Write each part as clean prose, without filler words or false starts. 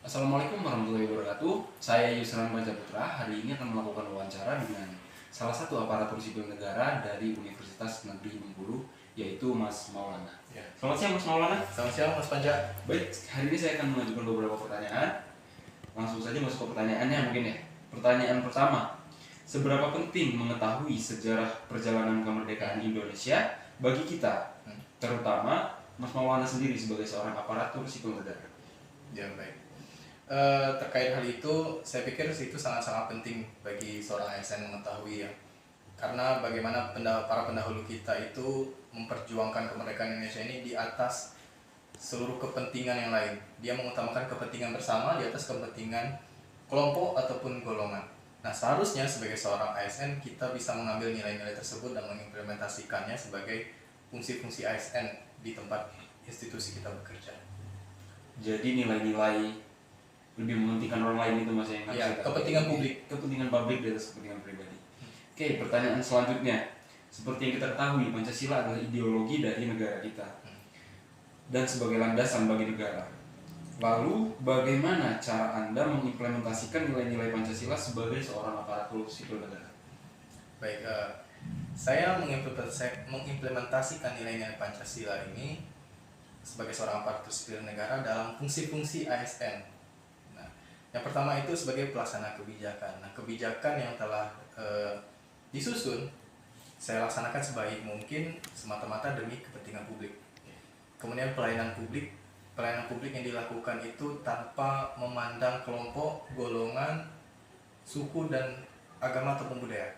Assalamualaikum warahmatullahi wabarakatuh. Saya Yusran Baja Putra. Hari ini akan melakukan wawancara dengan salah satu aparatur sipil negara dari Universitas Negeri Bengkulu, yaitu Mas Maulana. Ya. Selamat siang Mas Maulana. Selamat siang Mas Panja. Baik, hari ini saya akan mengajukan beberapa pertanyaan. Langsung saja masuk ke pertanyaannya mungkin ya. Pertanyaan pertama, seberapa penting mengetahui sejarah perjalanan kemerdekaan Indonesia bagi kita, terutama Mas Maulana sendiri sebagai seorang aparatur sipil negara? Ya, baik. Terkait hal itu, saya pikir itu sangat-sangat penting bagi seorang ASN mengetahui ya. Karena bagaimana para pendahulu kita itu memperjuangkan kemerdekaan Indonesia ini di atas seluruh kepentingan yang lain. Dia mengutamakan kepentingan bersama di atas kepentingan kelompok ataupun golongan. Nah, seharusnya sebagai seorang ASN kita bisa mengambil nilai-nilai tersebut dan mengimplementasikannya sebagai fungsi-fungsi ASN di tempat institusi kita bekerja. Jadi nilai-nilai lebih mementingkan orang lain itu Mas yang harus Ya, kita kepentingan pakai. publik. Kepentingan publik di atas kepentingan pribadi. Oke, pertanyaan selanjutnya. Seperti yang kita ketahui, Pancasila adalah ideologi dari negara kita dan sebagai landasan bagi negara. Lalu, bagaimana cara Anda mengimplementasikan nilai-nilai Pancasila sebagai seorang aparatur sipil negara? Baik, saya mengimplementasikan nilai-nilai Pancasila ini sebagai seorang aparatur sipil negara dalam fungsi-fungsi ASN. Nah, yang pertama itu sebagai pelaksana kebijakan. Nah, kebijakan yang telah disusun saya laksanakan sebaik mungkin semata-mata demi kepentingan publik. Kemudian pelayanan publik yang dilakukan itu tanpa memandang kelompok, golongan, suku dan agama ataupun budaya.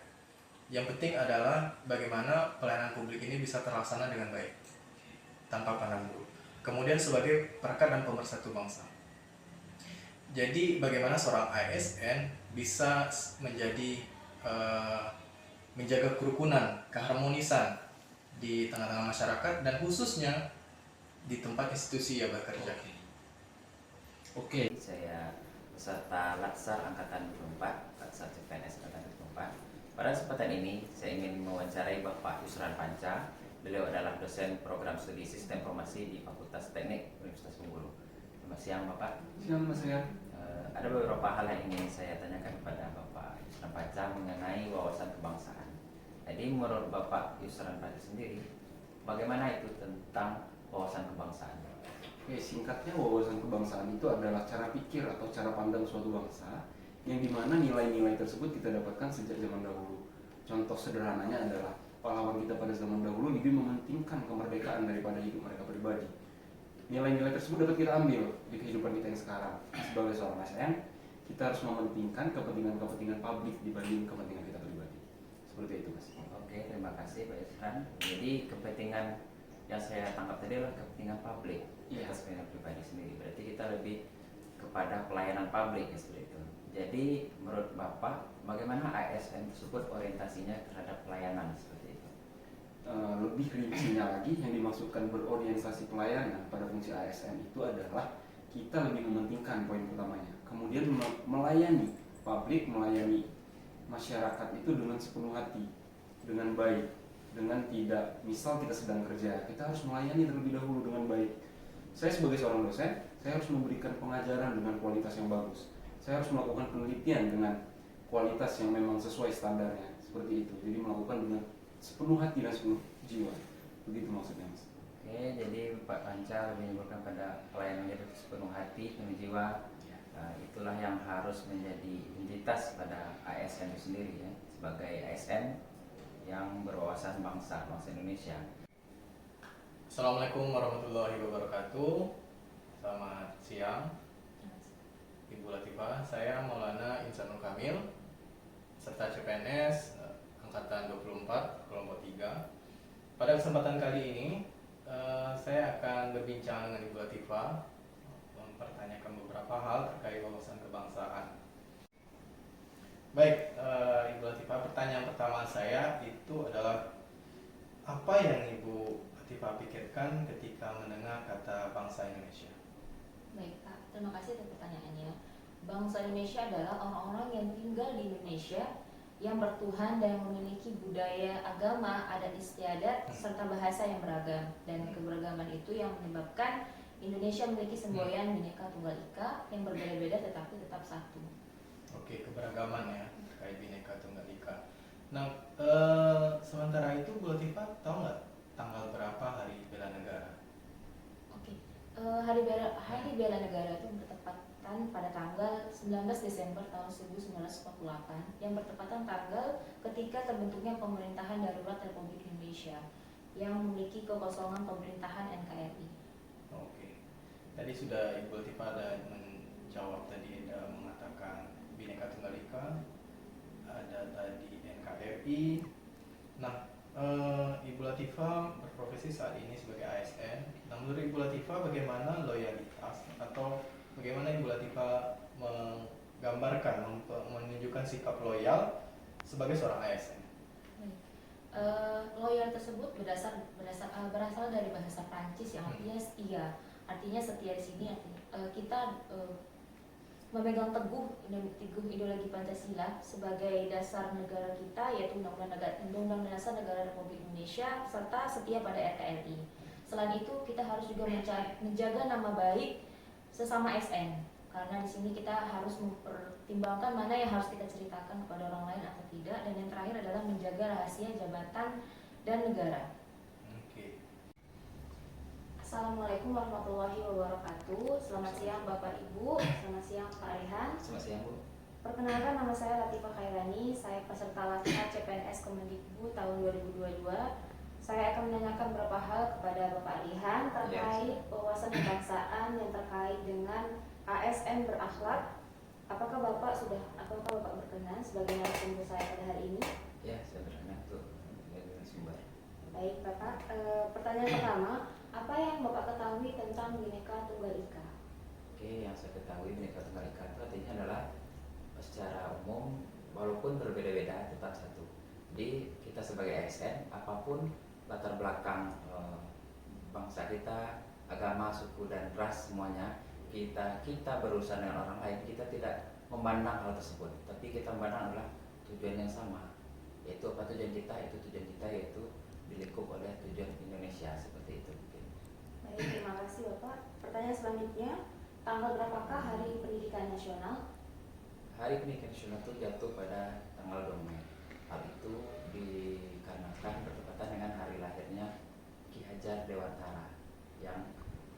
Yang penting adalah bagaimana pelayanan publik ini bisa terlaksana dengan baik tanpa pandang bulu. Kemudian sebagai perekat dan pemersatu bangsa. Jadi bagaimana seorang ASN bisa menjaga kerukunan, keharmonisan di tengah-tengah masyarakat dan khususnya di tempat institusi yang bekerja. Oke. Saya peserta Latsar Angkatan 24, Latsar CPNS Angkatan 24. Pada kesempatan ini, saya ingin mewawancarai Bapak Yusran Panca. Beliau adalah dosen program studi Sistem Informasi di Fakultas Teknik Universitas Bengkulu. Selamat siang Bapak. Siang Mas Rian. Ada beberapa hal yang ingin saya tanyakan kepada Bapak Yusran Panca mengenai wawasan kebangsaan. Jadi menurut Bapak Yusran Panca sendiri, bagaimana itu tentang wawasan kebangsaan? Oke, singkatnya wawasan kebangsaan itu adalah cara pikir atau cara pandang suatu bangsa yang dimana nilai-nilai tersebut kita dapatkan sejak zaman dahulu. Contoh sederhananya adalah pahlawan kita pada zaman dahulu lebih mementingkan kemerdekaan daripada hidup mereka pribadi. Nilai-nilai tersebut dapat kita ambil di kehidupan kita yang sekarang. Sebagai seorang ASN, kita harus mementingkan kepentingan-kepentingan publik dibanding kepentingan kita pribadi. Seperti itu Mas. Oke, terima kasih Pak Yusran. Jadi kepentingan yang saya tangkap tadi adalah kepentingan publik, atas kepentingan pribadi sendiri. Berarti kita lebih kepada pelayanan publik ya, seperti itu. Jadi menurut Bapak, bagaimana ASN tersebut orientasinya terhadap pelayanan seperti itu? Lebih rincinya lagi, yang dimaksudkan berorientasi pelayanan pada fungsi ASN itu adalah kita lebih mementingkan poin utamanya. Kemudian melayani publik, melayani masyarakat itu dengan sepenuh hati, dengan baik, dengan tidak, misal kita sedang kerja, kita harus melayani terlebih dahulu dengan baik. Saya sebagai seorang dosen, saya harus memberikan pengajaran dengan kualitas yang bagus. Saya harus melakukan penelitian dengan kualitas yang memang sesuai standarnya, seperti itu. Jadi melakukan dengan sepenuh hati dan sepenuh jiwa. Begitu maksudnya Mas. Oke, jadi Pak Panca lebih menyebutkan pada pelayanan itu sepenuh hati, penuh jiwa. Nah, itulah yang harus menjadi identitas pada ASN itu sendiri ya, sebagai ASN yang berwawasan bangsa Indonesia. Assalamualaikum warahmatullahi wabarakatuh. Selamat siang Ibu Latifah. Saya Maulana Insanul Kamil, serta CPNS Angkatan 24 kelompok 3. Pada kesempatan kali ini saya akan berbincang dengan Ibu Latifah, mempertanyakan beberapa hal terkait wawasan kebangsaan. Baik, Ibu Latifah, pertanyaan pertama saya itu adalah apa yang Ibu Latifah pikirkan ketika mendengar kata bangsa Indonesia? Baik Pak, terima kasih atas pertanyaannya. Bangsa Indonesia adalah orang-orang yang tinggal di Indonesia, yang bertuhan dan memiliki budaya, agama, adat istiadat, serta bahasa yang beragam. Dan keberagaman itu yang menyebabkan Indonesia memiliki semboyan Bhinneka Tunggal Ika yang berbeda-beda tetapi tetap satu. Oke, keberagaman ya terkait Bhinneka Tunggal Ika. Nah, sementara itu Bu Latifah tahu nggak tanggal berapa Hari Bela Negara? Oke, Hari Bela Negara itu bertepatan pada tanggal 19 Desember tahun 1948 yang bertepatan tanggal ketika terbentuknya pemerintahan darurat Republik Indonesia yang memiliki kekosongan pemerintahan NKRI. Oke, tadi sudah Ibu Latifah ada menjawab tadi, mengatakan Bhinneka Tunggal Ika, ada tadi NKRI. Nah, Ibu Latifah berprofesi saat ini sebagai ASN. Nah, menurut Ibu Latifah bagaimana loyalitas atau bagaimana Ibu Latifah menggambarkan, menunjukkan sikap loyal sebagai seorang ASN? Loyal tersebut berasal dari bahasa Prancis yang artinya setia. Artinya setia di sini kita memegang teguh ideologi Pancasila sebagai dasar negara kita, yaitu Undang-Undang Dasar Negara Republik Indonesia, serta setia pada NKRI. Selain itu kita harus juga menjaga nama baik sesama ASN, karena di sini kita harus mempertimbangkan mana yang harus kita ceritakan kepada orang lain atau tidak, dan yang terakhir adalah menjaga rahasia jabatan dan negara. Oke. Assalamualaikum warahmatullahi wabarakatuh. Selamat siang Bapak Ibu, selamat siang Pak Arihan. Selamat siang Bu. Perkenalkan, nama saya Latifah Khairani, saya peserta latihan CPNS Kemendikbud tahun 2022. Saya akan menanyakan beberapa hal kepada Bapak Arihan terkait wawasan kebangsaan yang terkait dengan ASN berakhlak. Apakah Bapak berkenan sebagai narasumber saya pada hari ini? Ya, saya berkenan tuh sumber. Baik Bapak, pertanyaan pertama, apa yang Bapak ketahui tentang Bhinneka Tunggal Ika? Oke, yang saya ketahui Bhinneka Tunggal Ika itu artinya adalah secara umum walaupun berbeda-beda tetap satu. Jadi kita sebagai ASN, apapun latar belakang bangsa kita, agama, suku dan ras semuanya, kita berurusan dengan orang lain, kita tidak memandang hal tersebut, tapi kita memandang adalah tujuan yang sama. Yaitu apa tujuan kita? Yaitu dilingkup oleh tujuan Indonesia, seperti itu mungkin. Baik, terima kasih Bapak. Pertanyaan selanjutnya, tanggal berapakah Hari Pendidikan Nasional? Hari Pendidikan Nasional itu jatuh pada tanggal 2 Mei. Hal itu dikarenakan bertepatan dengan hari lahirnya Ki Hajar Dewantara yang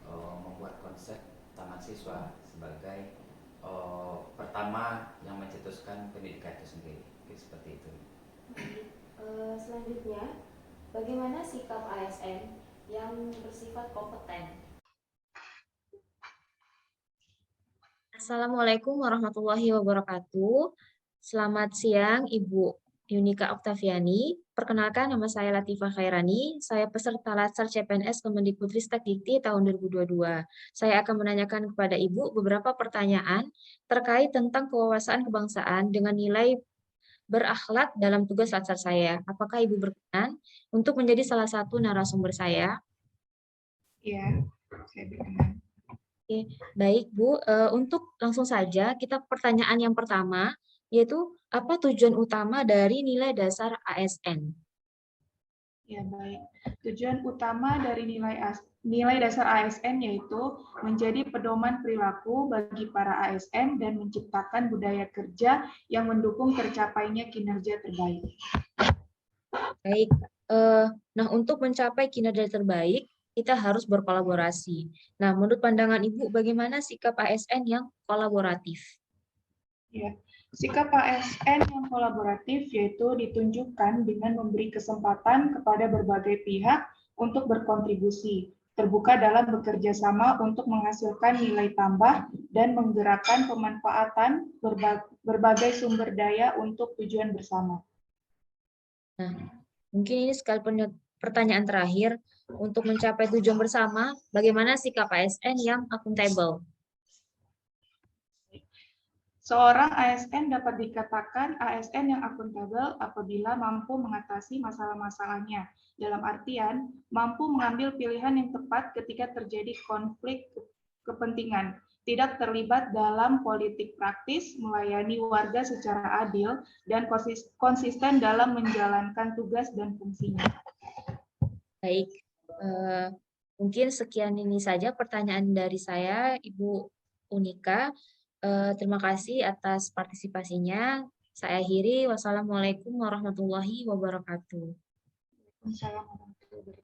membuat konsep Taman Siswa sebagai pertama yang mencetuskan pendidikan itu sendiri. Seperti itu. Selanjutnya, bagaimana sikap ASN yang bersifat kompeten? Assalamualaikum warahmatullahi wabarakatuh. Selamat siang Ibu Yunika Oktaviani. Perkenalkan, nama saya Latifah Khairani. Saya peserta Latsar CPNS Kemendikbudristek Dikti tahun 2022. Saya akan menanyakan kepada Ibu beberapa pertanyaan terkait tentang kewawasan kebangsaan dengan nilai berakhlak dalam tugas Latsar saya. Apakah Ibu berkenan untuk menjadi salah satu narasumber saya? Ya, saya berkenan. Oke, baik Bu. Untuk langsung saja kita pertanyaan yang pertama, yaitu apa tujuan utama dari nilai dasar ASN? Ya, baik. Tujuan utama dari nilai dasar ASN yaitu menjadi pedoman perilaku bagi para ASN dan menciptakan budaya kerja yang mendukung tercapainya kinerja terbaik. Baik. Nah, untuk mencapai kinerja terbaik, kita harus berkolaborasi. Nah, menurut pandangan Ibu, bagaimana sikap ASN yang kolaboratif? Ya, sikap ASN yang kolaboratif yaitu ditunjukkan dengan memberi kesempatan kepada berbagai pihak untuk berkontribusi, terbuka dalam bekerja sama untuk menghasilkan nilai tambah dan menggerakkan pemanfaatan berbagai sumber daya untuk tujuan bersama. Nah, mungkin ini sekali pertanyaan terakhir. Untuk mencapai tujuan bersama, bagaimana sikap ASN yang akuntabel? Seorang ASN dapat dikatakan ASN yang akuntabel apabila mampu mengatasi masalah-masalahnya. Dalam artian, mampu mengambil pilihan yang tepat ketika terjadi konflik kepentingan, tidak terlibat dalam politik praktis, melayani warga secara adil, dan konsisten dalam menjalankan tugas dan fungsinya. Baik, Mungkin sekian ini saja pertanyaan dari saya, Ibu Unika. Terima kasih atas partisipasinya. Saya akhiri. Wassalamualaikum warahmatullahi wabarakatuh. Waalaikumsalam warahmatullahi wabarakatuh.